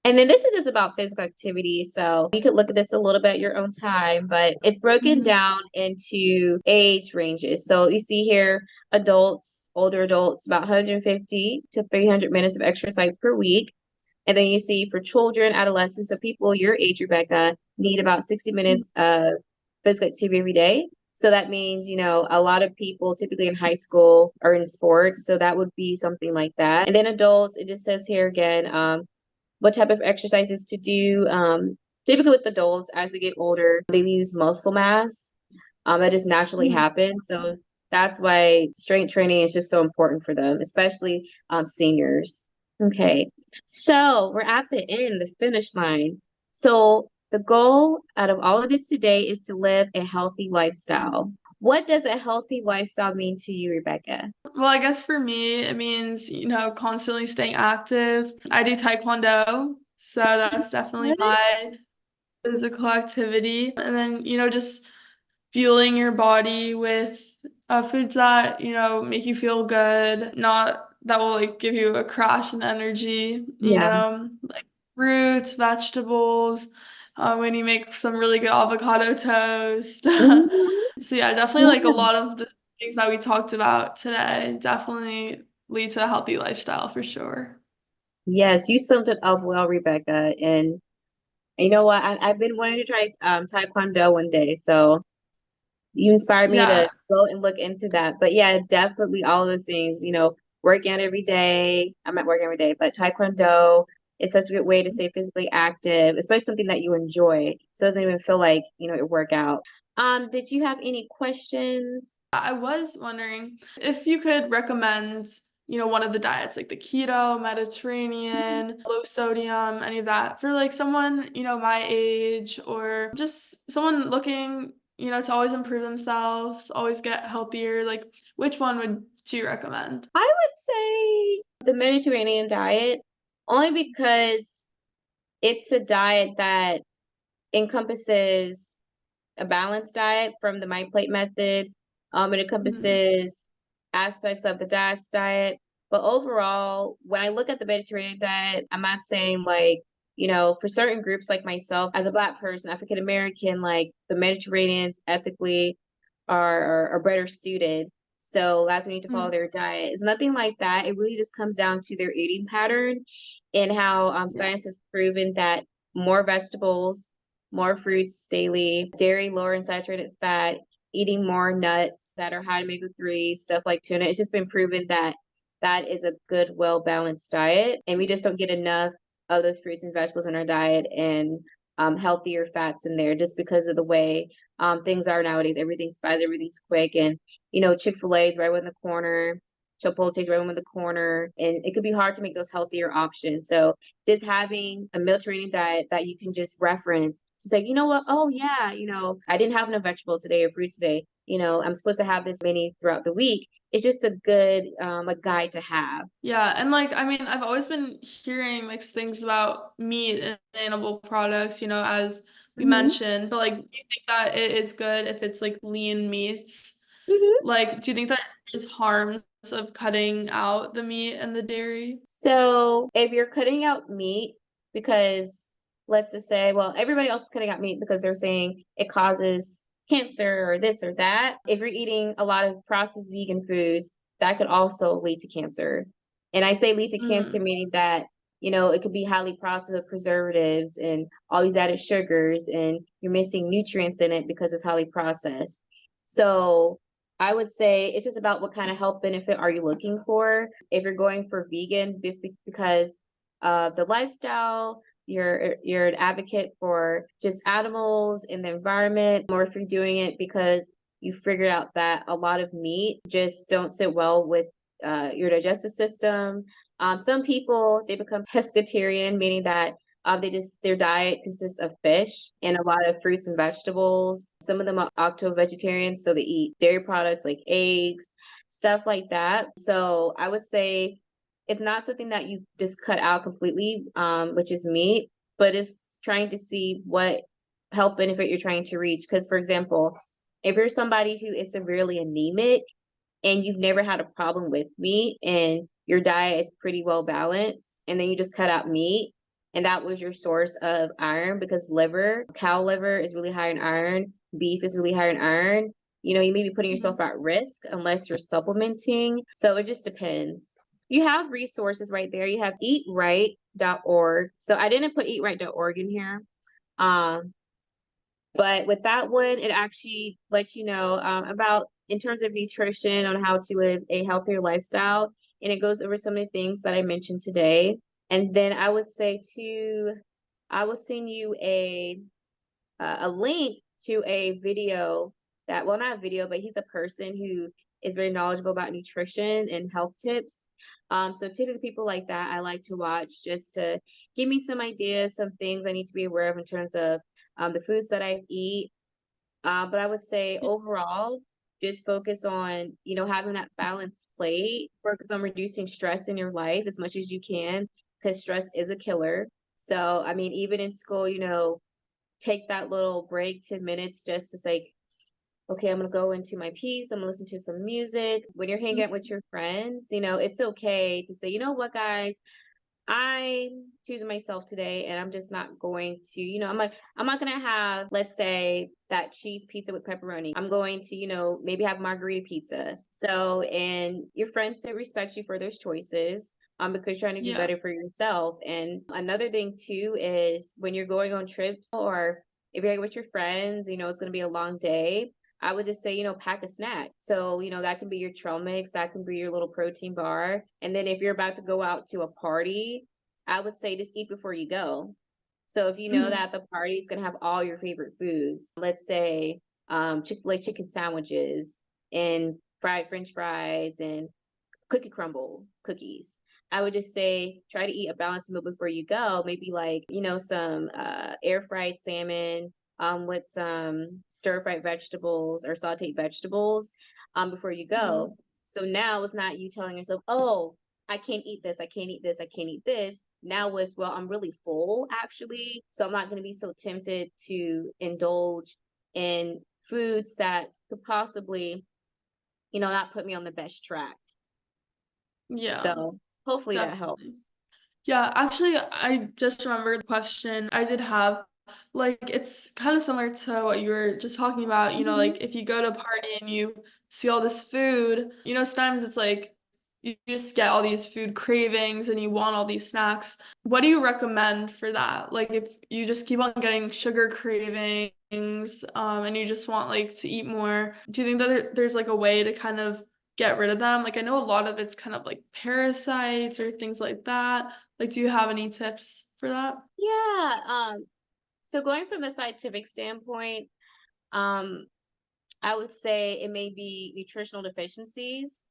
And then this is just about physical activity. So you could look at this a little bit at your own time, but it's broken Mhm. down into age ranges. So you see here, adults, older adults, about 150 to 300 minutes of exercise per week. And then you see for children, adolescents, so people your age, Rebecca, need about 60 minutes of physical activity every day. So that means, a lot of people typically in high school are in sports. So that would be something like that. And then adults, it just says here again, what type of exercises to do. Typically with adults, as they get older, they lose muscle mass. That just naturally Mhm. happens. So that's why strength training is just so important for them, especially seniors. Okay, so we're at the end, the finish line. So the goal out of all of this today is to live a healthy lifestyle. What does a healthy lifestyle mean to you, Rebecca? Well, I guess for me, it means, constantly staying active. I do taekwondo, so that's definitely What? my physical activity. And then, just fueling your body with foods that, make you feel good, not that will like give you a crash in energy, Yeah. like fruits, vegetables, when you make some really good avocado toast. Mhm. So yeah, definitely like a Yeah. lot of the things that we talked about today definitely lead to a healthy lifestyle for sure. Yes, you summed it up well, Rebecca. And you know what? I've been wanting to try Taekwondo one day. So you inspired me to Yeah. go and look into that. But yeah, definitely all of those things, working out every day. I'm not working every day, but Taekwondo is such a good way to stay physically active, especially something that you enjoy. So it doesn't even feel like, a workout. Did you have any questions? I was wondering if you could recommend, one of the diets, like the keto, Mediterranean, low sodium, any of that for like someone, my age or just someone looking, to always improve themselves, always get healthier. Like, which one would you recommend? I would say the Mediterranean diet, only because it's a diet that encompasses a balanced diet from the My Plate method. It Mhm. encompasses aspects of the DAS diet. But overall, when I look at the Mediterranean diet, I'm not saying like, for certain groups like myself, as a Black person, African American, like the Mediterraneans ethically are better suited. So that's when you need to follow Mm. their diet. It's nothing like that. It really just comes down to their eating pattern and how Yeah. science has proven that more vegetables, more fruits daily, dairy lower in saturated fat, eating more nuts that are high in omega-3, stuff like tuna. It's just been proven that that is a good, well-balanced diet. And we just don't get enough of those fruits and vegetables in our diet and healthier fats in there just because of the way things are nowadays. Everything's fast, everything's quick. And, Chick-fil-A is right in the corner. Chipotle's right in the corner. And it could be hard to make those healthier options. So just having a Mediterranean diet that you can just reference to say, you know what? Oh yeah, I didn't have enough vegetables today or fruits today. I'm supposed to have this many throughout the week. It's just a good a guide to have. Yeah, and like I mean, I've always been hearing mixed things about meat and animal products, as we Hmm. mentioned, but like do you think that it is good if it's like lean meats? Hmm. Like, do you think that there's harms of cutting out the meat and the dairy? So if you're cutting out meat because let's just say, well, everybody else is cutting out meat because they're saying it causes cancer or this or that. If you're eating a lot of processed vegan foods, that could also lead to cancer. And I say lead to cancer Mm. meaning that, it could be highly processed with preservatives and all these added sugars, and you're missing nutrients in it because it's highly processed. So I would say it's just about what kind of health benefit are you looking for. If you're going for vegan, just because of the lifestyle, you're an advocate for just animals and the environment, or if you're doing it because you figured out that a lot of meat just don't sit well with your digestive system. Some people they become pescatarian, meaning that their diet consists of fish and a lot of fruits and vegetables. Some of them are octo vegetarians, so they eat dairy products like eggs, stuff like that. So I would say it's not something that you just cut out completely, which is meat, but it's trying to see what health benefit you're trying to reach. Because, for example, if you're somebody who is severely anemic and you've never had a problem with meat and your diet is pretty well balanced, and then you just cut out meat, and that was your source of iron, because cow liver is really high in iron, beef is really high in iron. You may be putting Mhm. yourself at risk unless you're supplementing. So it just depends. You have resources right there. You have eatright.org. So I didn't put eatright.org in here. Um, but with that one, it actually lets you know about in terms of nutrition on how to live a healthier lifestyle. And it goes over some of the things that I mentioned today. And then I would say too, I will send you a link to a video that, well, not a video, but he's a person who is very knowledgeable about nutrition and health tips. So typically people like that I like to watch just to give me some ideas, some things I need to be aware of in terms of the foods that I eat. But I would say overall, just focus on, having that balanced plate, focus on reducing stress in your life as much as you can, because stress is a killer. So, I mean, even in school, take that little break, 10 minutes, just to say, okay, I'm going to go into my piece. I'm going to listen to some music. When you're hanging out with your friends, it's okay to say, you know what, guys, I'm choosing myself today, and I'm just not going to, I'm not going to have, let's say, that cheese pizza with pepperoni. I'm going to, maybe have margarita pizza. So, and your friends should respect you for those choices. Because you're trying to do Yeah. better for yourself. And another thing too is when you're going on trips, or if you're with your friends, it's going to be a long day. I would just say, pack a snack. So, that can be your trail mix, that can be your little protein bar. And then if you're about to go out to a party, I would say just eat before you go. So if you know Mhm. that the party is going to have all your favorite foods, let's say Chick-fil-A chicken sandwiches and fried French fries and cookie crumble cookies. I would just say try to eat a balanced meal before you go. Maybe like, some air fried salmon with some stir fried vegetables or sauteed vegetables before you Mhm. go. So now it's not you telling yourself, oh, I can't eat this, I can't eat this, I can't eat this. Now with, well, I'm really full actually. So I'm not going to be so tempted to indulge in foods that could possibly, not put me on the best track. Yeah, So hopefully that definitely. helps. Yeah, actually, I just remembered the question I did have. Like, it's kind of similar to what you were just talking about. Mhm. Like if you go to a party and you see all this food, sometimes it's like you just get all these food cravings and you want all these snacks. What do you recommend for that? Like, if you just keep on getting sugar cravings, and you just want like to eat more, do you think that there's like a way to kind of get rid of them? Like, I know a lot of it's kind of like parasites or things like that. Like, do you have any tips for that? Yeah. So going from the scientific standpoint, um, I would say it may be nutritional deficiencies.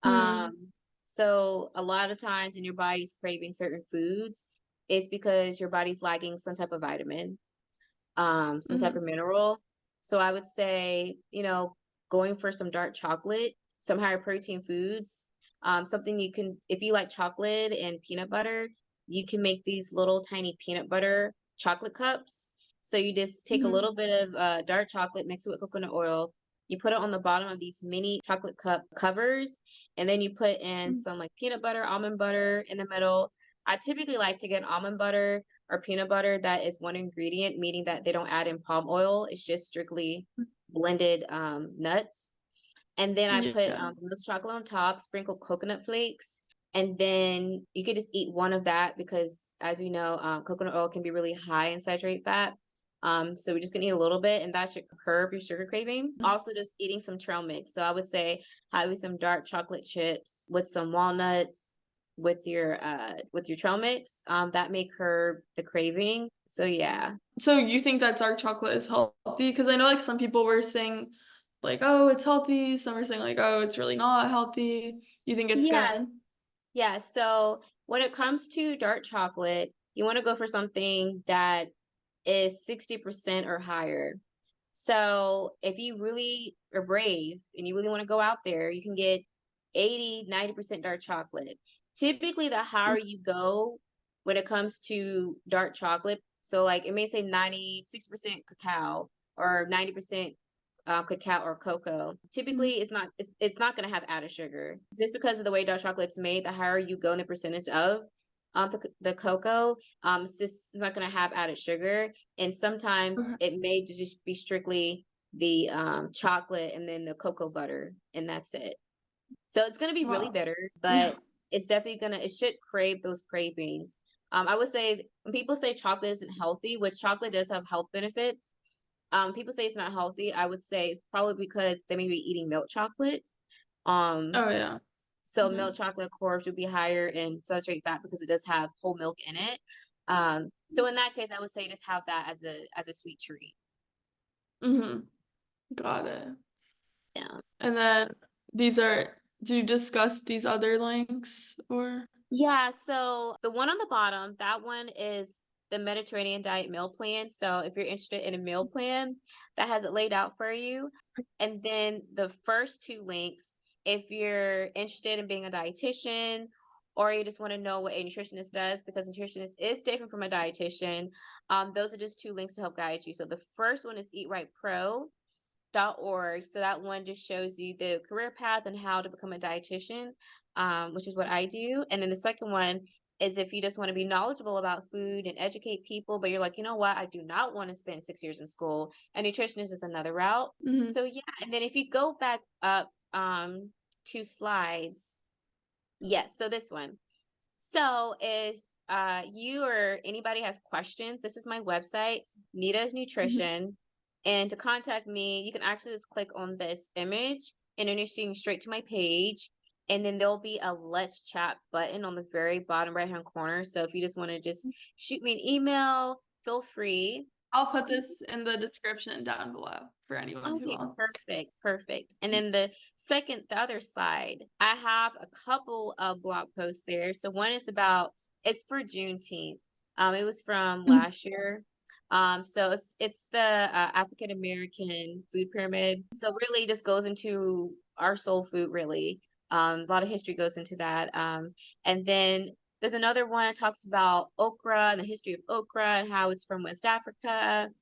Mm, Um, so a lot of times when your body's craving certain foods, it's because your body's lacking some type of vitamin, some type mhm, of mineral. So I would say, going for some dark chocolate, some higher protein foods, something you can, if you like chocolate and peanut butter, you can make these little tiny peanut butter chocolate cups. So you just take a mhm, little bit of dark chocolate, mix it with coconut oil. You put it on the bottom of these mini chocolate cup covers, and then you put in mm, some like peanut butter, almond butter in the middle. I typically like to get almond butter or peanut butter that is one ingredient, meaning that they don't add in palm oil. It's just strictly blended nuts. And then I put yeah. milk chocolate on top, sprinkle coconut flakes, and then you could just eat one of that because, as we know, coconut oil can be really high in saturated fat. So we're just gonna eat a little bit, and that should curb your sugar craving. Also, just eating some trail mix. So I would say having some dark chocolate chips with some walnuts with your trail mix. That may curb the craving. So yeah. So you think that dark chocolate is healthy? Because I know like some people were saying like, oh, it's healthy. Some are saying like, oh, it's really not healthy. You think it's Yeah, good? yeah. So when it comes to dark chocolate, you want to go for something that is 60% or higher. So if you really are brave and you really want to go out there, you can get 80, 90% dark chocolate. Typically, the higher you go when it comes to dark chocolate, so like it may say 96% cacao or 90% cacao or cocoa. Mm, Typically, it's not going to have added sugar. Just because of the way dark chocolate's made, the higher you go in the percentage of, the cocoa, it's just not gonna have added sugar, and sometimes Okay. it may just be strictly the, chocolate and then the cocoa butter, and that's it. So it's gonna be really Wow. bitter, Yeah. but it's definitely gonna it should crave those cravings. I would say when people say chocolate isn't healthy, which chocolate does have health benefits, people say it's not healthy, I would say it's probably because they may be eating milk chocolate. Um, Oh, yeah. so Mhm. milk chocolate, of course, would be higher in saturated fat because it does have whole milk in it. So in that case, I would say just have that as a sweet treat. Mhm. Got it. Yeah. And then do you discuss these other links or? Yeah, so the one on the bottom, that one is the Mediterranean diet meal plan. So if you're interested in a meal plan, that has it laid out for you. And then the first two links, if you're interested in being a dietitian or you just want to know what a nutritionist does, because nutritionist is different from a dietitian, those are just two links to help guide you. So the first one is Eat Right Pro. .org. So that one just shows you the career path and how to become a dietitian, which is what I do. And then the second one is if you just want to be knowledgeable about food and educate people, but you're like, you know what, I do not want to spend 6 years in school. And nutritionist is another route. Mhm. So yeah, and then if you go back up 2 slides, yes, so this one. So if you or anybody has questions, this is my website, Nita's Mhm. Nutrition. And to contact me, you can actually just click on this image and introducing straight to my page. And then there'll be a let's chat button on the very bottom right hand corner. So if you just want to just shoot me an email, feel free. I'll put this in the description down below for anyone who Okay, wants. perfect, perfect. And then the other slide, I have a couple of blog posts there. So one is about, it's for Juneteenth. It was from Mhm. last year. So it's the African American food pyramid. So really just goes into our soul food, really. A lot of history goes into that. And then there's another one that talks about okra and the history of okra and how it's from West Africa.